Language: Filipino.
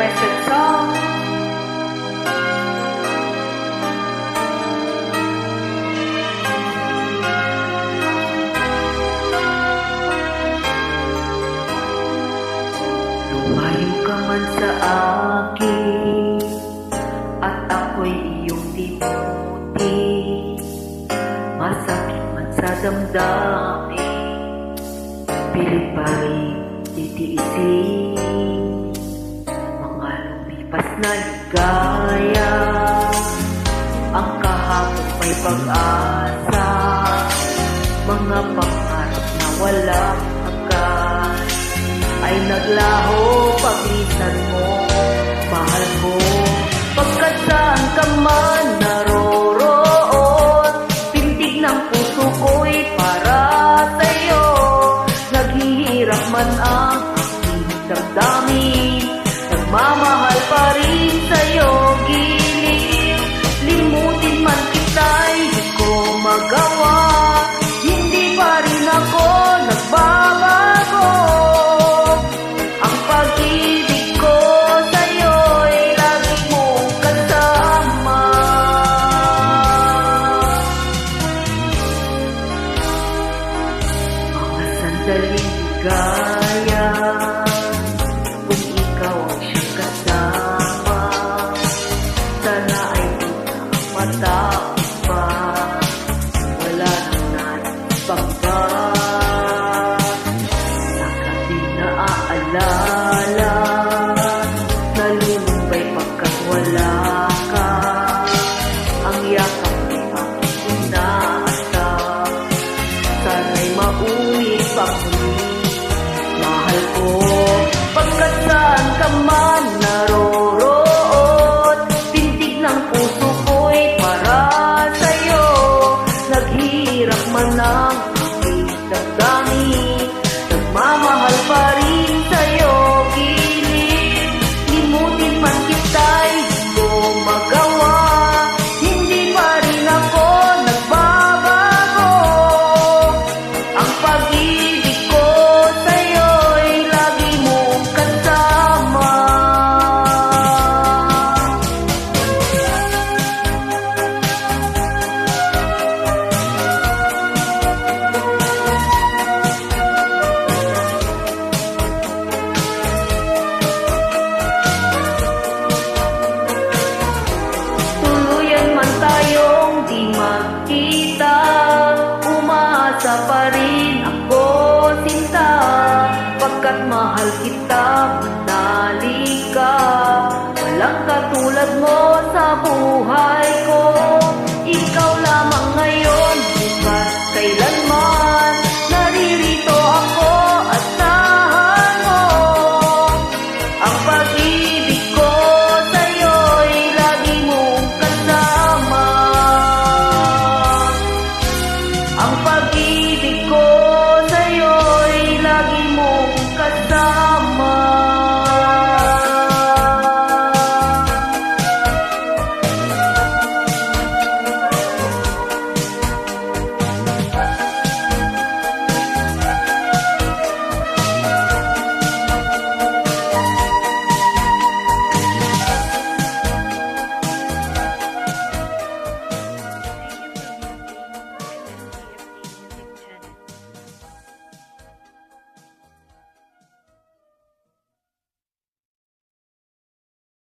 requested song. Lumayo ka man sa akin at ako'y iyong tinuti, masakit man sa damdamin, pilit pa rin titiisin mga lumipas na ligaya. Ang kahapon may pag-asa, mga pangarap na walang hanggan ay naglaho paglisan mo, mahal ko. Pagkat saan ka man naroroon, pintig ng puso ko'y para sa'yo. Naghihirap man ang aking damdamin, nagmamahal pa rin sa'yo, giliw. Limutin man kita'y di ko magawa, hindi pa rin ako nagbabago. Ang pag-ibig ko sa'yo'y lagi mong kasama. Mga sandaling ligaya, kung ikaw ang siyang kasama, sana ay di na matapos pa, wala nang nais pang ba. Saka di naaalala, nalulumbay pagkat wala ka. Ang yakap ay aking inaasam, sana'y mauwi pa muli, mahal ko. Pagkat saan ka man naroroon, tindig ng puso ko'y para sa'yo. Naghirap man ang aking damdamin, nagmamahal pa rin sa'yo, giliw. Limutin man kita'y di ko magawa, hindi pa rin ako nagbabago. Ang pag-ibig ko sa'yo'y lagi mong kasama. Tuluyan man tayong di magkita, umaasa pa rin ako, sinta. Pagkat mahal kita, manali ka, walang katulad mo sa buhay ko. Ikaw lamang ngayon, bukas kailanman.